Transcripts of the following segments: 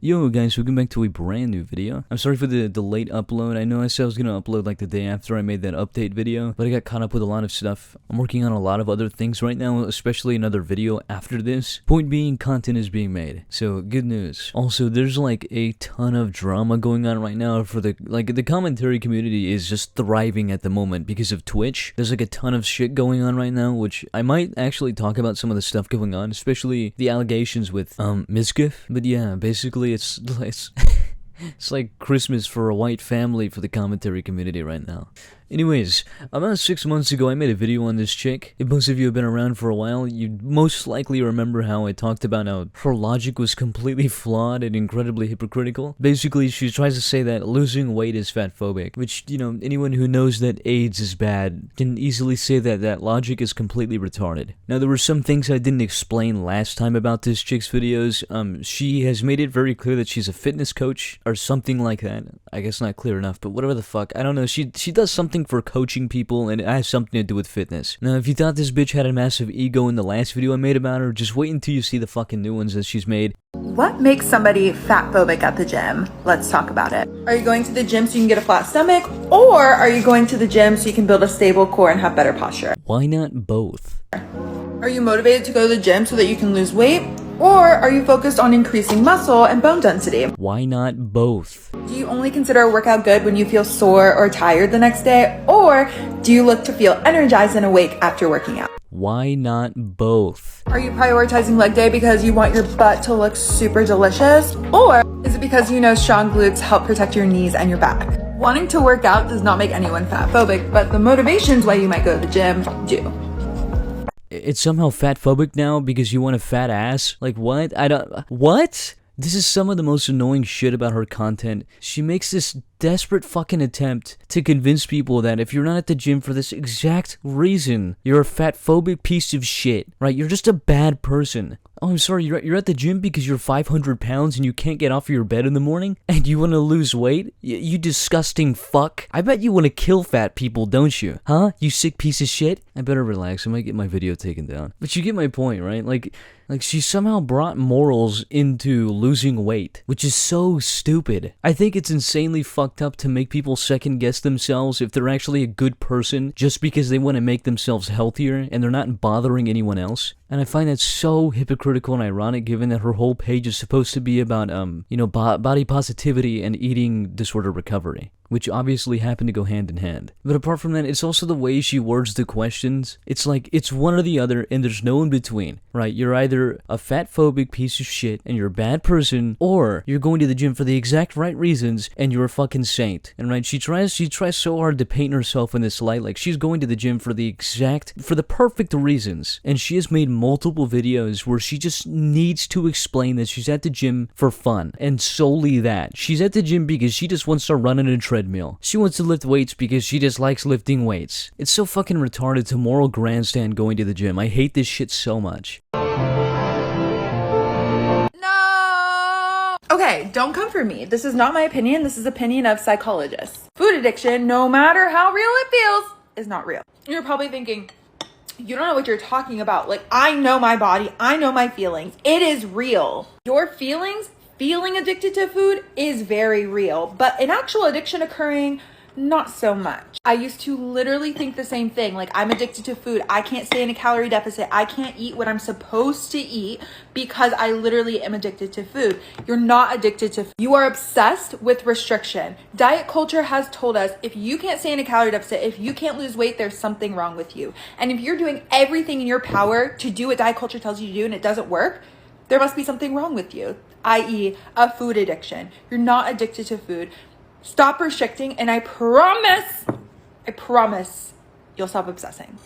Yo guys, welcome back to a brand new video. I'm sorry for the late upload. I know I said I was gonna upload like the day after I made that update video, but I got caught up with a lot of stuff. I'm working on a lot of other things right now, especially another video after this. Point being, content is being made. So, good news. Also, there's like a ton of drama going on right now for the commentary community is just thriving at the moment because of Twitch. There's like a ton of shit going on right now, which I might actually talk about some of the stuff going on, especially the allegations with Mizkif. But yeah, basically it's it's like Christmas for a white family for the commentary community right now. Anyways, about 6 months ago, I made a video on this chick. If most of you have been around for a while, you'd most likely remember how I talked about how her logic was completely flawed and incredibly hypocritical. Basically, she tries to say that losing weight is fatphobic, which, you know, anyone who knows that AIDS is bad can easily say that that logic is completely retarded. Now, there were some things I didn't explain last time about this chick's videos. She has made it very clear that she's a fitness coach or something like that. I guess not clear enough, but whatever the fuck. I don't know. She does something for coaching people, and it has something to do with fitness. Now, if you thought this bitch had a massive ego in the last video I made about her, just wait until you see the fucking new ones that she's made. What makes somebody fatphobic at the gym? Let's talk about it. Are you going to the gym so you can get a flat stomach, or are you going to the gym so you can build a stable core and have better posture? Why not both? Are you motivated to go to the gym so that you can lose weight, or are you focused on increasing muscle and bone density? Why not both? Do you only consider a workout good when you feel sore or tired the next day, or do you look to feel energized and awake after working out? Why not both? Are you prioritizing leg day because you want your butt to look super delicious, or is it because you know strong glutes help protect your knees and your back? Wanting to work out does not make anyone fatphobic, but the motivations why you might go to the gym do. It's somehow fatphobic now because you want a fat ass? Like what? What? This is some of the most annoying shit about her content. She makes this desperate fucking attempt to convince people that if you're not at the gym for this exact reason, you're a fatphobic piece of shit, right? You're just a bad person. Oh, I'm sorry, you're at the gym because you're 500 pounds and you can't get off of your bed in the morning? And you want to lose weight? You disgusting fuck. I bet you want to kill fat people, don't you? Huh? You sick piece of shit? I better relax, I might get my video taken down. But you get my point, right? Like she somehow brought morals into losing weight, which is so stupid. I think it's insanely fucked up to make people second guess themselves if they're actually a good person just because they want to make themselves healthier and they're not bothering anyone else. And I find that so hypocritical and ironic given that her whole page is supposed to be about, body positivity and eating disorder recovery, which obviously happen to go hand in hand. But apart from that, it's also the way she words the questions. It's like, it's one or the other and there's no in between, right? You're either a fatphobic piece of shit and you're a bad person, or you're going to the gym for the exact right reasons and you're a fucking saint. And right, she tries so hard to paint herself in this light like she's going to the gym for the perfect reasons. And she has made multiple videos where she just needs to explain that she's at the gym for fun, and solely that. She's at the gym because she just wants to run on a treadmill. She wants to lift weights because she just likes lifting weights. It's so fucking retarded to moral grandstand going to the gym. I hate this shit so much. No! Okay, don't come for me. This is not my opinion. This is opinion of psychologists. Food addiction, no matter how real it feels, is not real. You're probably thinking, you don't know what you're talking about. Like, I know my body. I know my feelings. It is real. Your feelings, feeling addicted to food is very real, but an actual addiction occurring, not so much. I used to literally think the same thing. Like, I'm addicted to food. I can't stay in a calorie deficit. I can't eat what I'm supposed to eat because I literally am addicted to food. You're not addicted to food. You are obsessed with restriction. Diet culture has told us if you can't stay in a calorie deficit, if you can't lose weight, there's something wrong with you. And if you're doing everything in your power to do what diet culture tells you to do and it doesn't work, there must be something wrong with you, i.e. a food addiction. You're not addicted to food. Stop restricting, and I promise, you'll stop obsessing.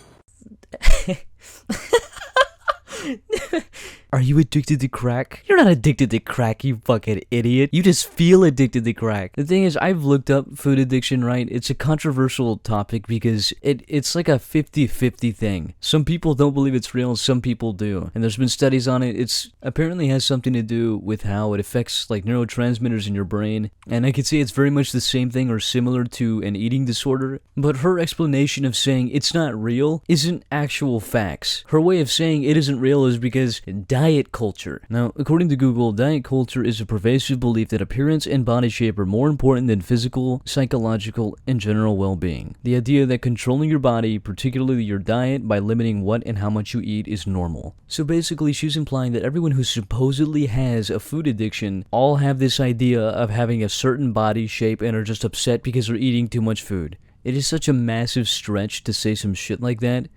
Are you addicted to crack? You're not addicted to crack, you fucking idiot. You just feel addicted to crack. The thing is, I've looked up food addiction, right? It's a controversial topic because it's like a 50-50 thing. Some people don't believe it's real, some people do. And there's been studies on it. It's apparently has something to do with how it affects like neurotransmitters in your brain. And I could say it's very much the same thing or similar to an eating disorder. But her explanation of saying it's not real isn't actual facts. Her way of saying it isn't real is because diet culture. Now, according to Google, diet culture is a pervasive belief that appearance and body shape are more important than physical, psychological, and general well-being. The idea that controlling your body, particularly your diet, by limiting what and how much you eat is normal. So basically, she's implying that everyone who supposedly has a food addiction all have this idea of having a certain body shape and are just upset because they're eating too much food. It is such a massive stretch to say some shit like that,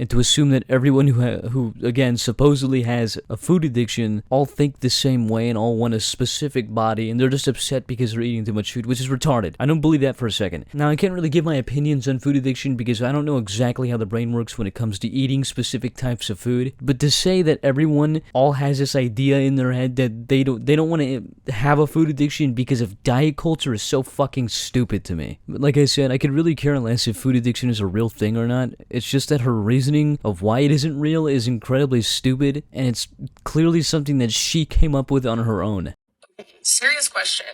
and to assume that everyone who again, supposedly has a food addiction all think the same way and all want a specific body, and they're just upset because they're eating too much food, which is retarded. I don't believe that for a second. Now, I can't really give my opinions on food addiction because I don't know exactly how the brain works when it comes to eating specific types of food, but to say that everyone all has this idea in their head that they don't want to have a food addiction because of diet culture is so fucking stupid to me. But like I said, I could really care less if food addiction is a real thing or not. It's just that her reasoning of why it isn't real is incredibly stupid, and it's clearly something that she came up with on her own. Serious question.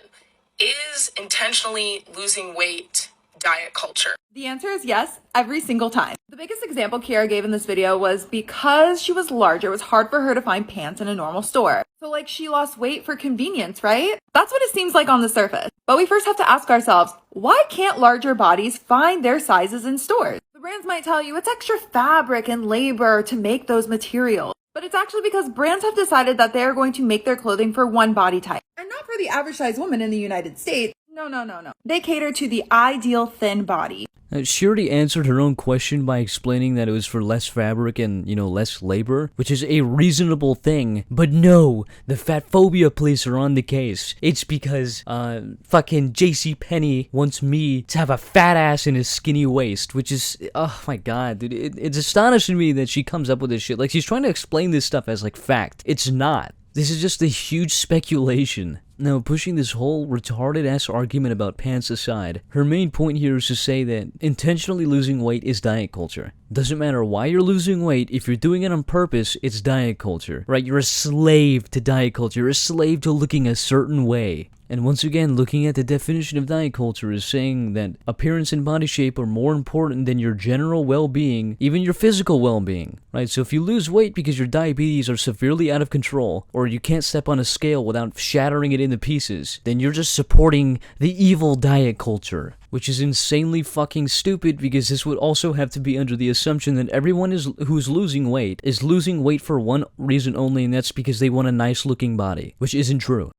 Is intentionally losing weight diet culture? The answer is yes, every single time. The biggest example Kiara gave in this video was because she was larger, it was hard for her to find pants in a normal store. So like she lost weight for convenience, right? That's what it seems like on the surface. But we first have to ask ourselves, why can't larger bodies find their sizes in stores? The brands might tell you it's extra fabric and labor to make those materials. But it's actually because brands have decided that they are going to make their clothing for one body type. And not for the average size woman in the United States. No. They cater to the ideal thin body. She already answered her own question by explaining that it was for less fabric and, less labor, which is a reasonable thing. But no, the fat phobia police are on the case. It's because, fucking JCPenney wants me to have a fat ass and a skinny waist, which is, oh my god, dude, it's astonishing me that she comes up with this shit. Like, she's trying to explain this stuff as, like, fact. It's not. This is just a huge speculation. Now, pushing this whole retarded-ass argument about pants aside, her main point here is to say that intentionally losing weight is diet culture. Doesn't matter why you're losing weight, if you're doing it on purpose, it's diet culture, right? You're a slave to diet culture. You're a slave to looking a certain way. And once again, looking at the definition of diet culture is saying that appearance and body shape are more important than your general well-being, even your physical well-being, right? So if you lose weight because your diabetes are severely out of control, or you can't step on a scale without shattering it into pieces, then you're just supporting the evil diet culture, which is insanely fucking stupid because this would also have to be under the assumption that everyone who's losing weight is losing weight for one reason only, and that's because they want a nice-looking body, which isn't true.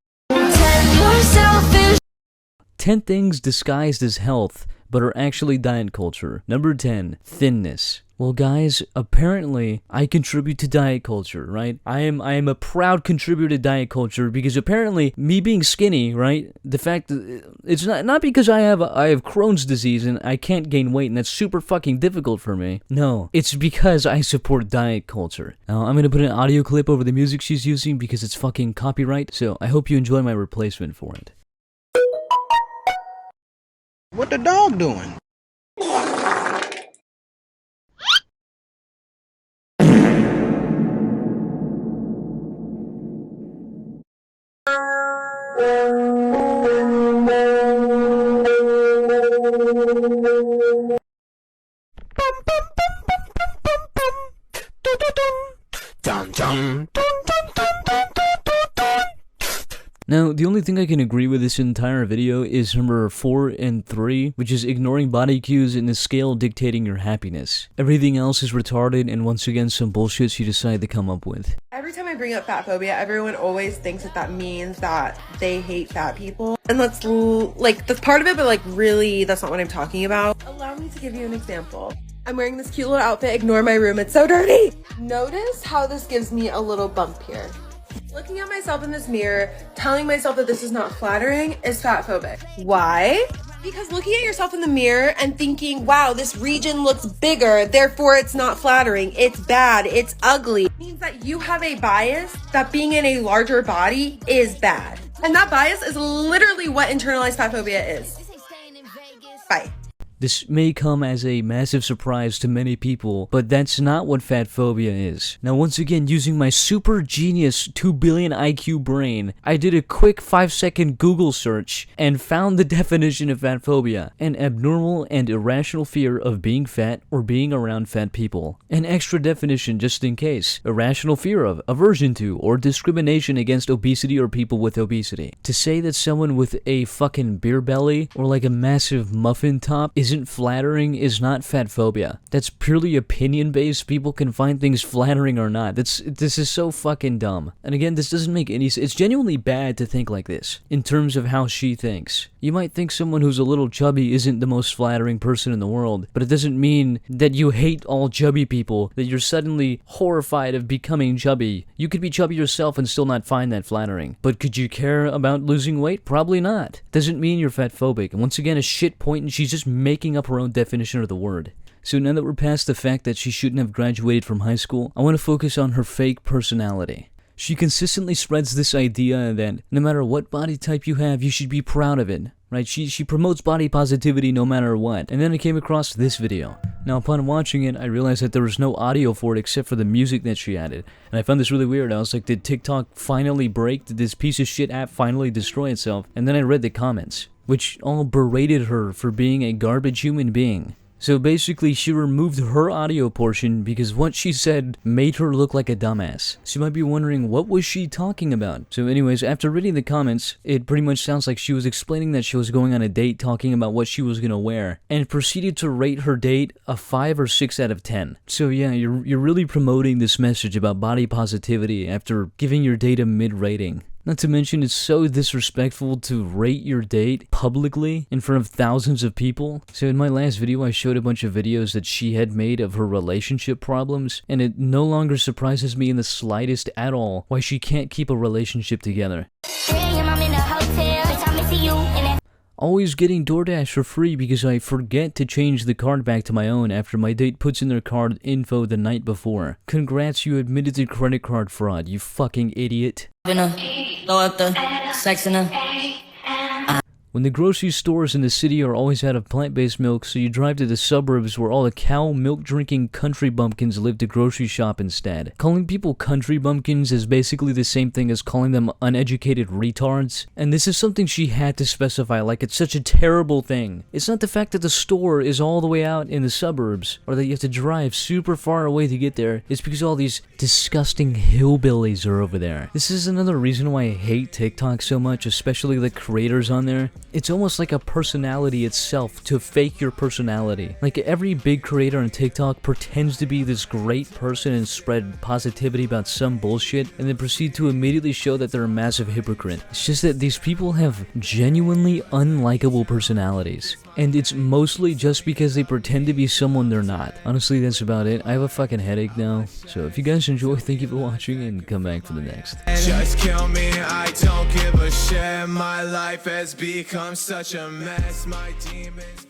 10 things disguised as health, but are actually diet culture. Number 10, thinness. Well, guys, apparently I contribute to diet culture, right? I am a proud contributor to diet culture because apparently me being skinny, right? The fact that it's not because I have Crohn's disease and I can't gain weight and that's super fucking difficult for me. No, it's because I support diet culture. Now, I'm gonna put an audio clip over the music she's using because it's fucking copyright, so I hope you enjoy my replacement for it. What the dog doing? Now, the only thing I can agree with this entire video is number 4 and 3, which is ignoring body cues and the scale dictating your happiness. Everything else is retarded and once again some bullshit she decided to come up with. Every time I bring up fat phobia, everyone always thinks that means that they hate fat people. And that's part of it, but really that's not what I'm talking about. Allow me to give you an example. I'm wearing this cute little outfit. Ignore my room, it's so dirty. Notice how this gives me a little bump here. Looking at myself in this mirror, telling myself that this is not flattering is fat phobic. Why? Because looking at yourself in the mirror and thinking, wow, this region looks bigger, therefore it's not flattering, it's bad, it's ugly, means that you have a bias that being in a larger body is bad. And that bias is literally what internalized fat phobia is. Bye. This may come as a massive surprise to many people, but that's not what fat phobia is. Now once again, using my super genius 2 billion IQ brain, I did a quick 5-second Google search and found the definition of fat phobia: an abnormal and irrational fear of being fat or being around fat people. An extra definition just in case: irrational fear of, aversion to, or discrimination against obesity or people with obesity. To say that someone with a fucking beer belly or like a massive muffin top isn't flattering is not fat phobia. That's purely opinion based. People can find things flattering or not. This is so fucking dumb. And again, this doesn't make any sense. It's genuinely bad to think like this in terms of how she thinks. You might think someone who's a little chubby isn't the most flattering person in the world, but it doesn't mean that you hate all chubby people, that you're suddenly horrified of becoming chubby. You could be chubby yourself and still not find that flattering. But could you care about losing weight? Probably not. Doesn't mean you're fat phobic. And once again, a shit point, and she's just making up her own definition of the word. So now that we're past the fact that she shouldn't have graduated from high school, I want to focus on her fake personality. She consistently spreads this idea that no matter what body type you have, you should be proud of it, right? She promotes body positivity no matter what. And then I came across this video. Now upon watching it, I realized that there was no audio for it except for the music that she added. And I found this really weird. I was like, did TikTok finally break? Did this piece of shit app finally destroy itself? And then I read the comments, which all berated her for being a garbage human being. So basically, she removed her audio portion because what she said made her look like a dumbass. So you might be wondering, what was she talking about? So anyways, after reading the comments, it pretty much sounds like she was explaining that she was going on a date, talking about what she was gonna wear, and proceeded to rate her date a 5 or 6 out of 10. So yeah, you're really promoting this message about body positivity after giving your date a mid-rating. Not to mention, it's so disrespectful to rate your date publicly in front of thousands of people. So in my last video, I showed a bunch of videos that she had made of her relationship problems, and it no longer surprises me in the slightest at all why she can't keep a relationship together. Always getting DoorDash for free because I forget to change the card back to my own after my date puts in their card info the night before. Congrats, you admitted to credit card fraud, you fucking idiot. When the grocery stores in the city are always out of plant-based milk, so you drive to the suburbs where all the cow milk-drinking country bumpkins live to grocery shop instead. Calling people country bumpkins is basically the same thing as calling them uneducated retards, and this is something she had to specify, like it's such a terrible thing. It's not the fact that the store is all the way out in the suburbs, or that you have to drive super far away to get there. It's because all these disgusting hillbillies are over there. This is another reason why I hate TikTok so much, especially the creators on there. It's almost like a personality itself to fake your personality. Like every big creator on TikTok pretends to be this great person and spread positivity about some bullshit and then proceed to immediately show that they're a massive hypocrite. It's just that these people have genuinely unlikable personalities. And it's mostly just because they pretend to be someone they're not. Honestly, that's about it. I have a fucking headache now. So if you guys enjoy, thank you for watching and come back for the next. Just kill me, I don't give a shit. My life has become such a mess. My demons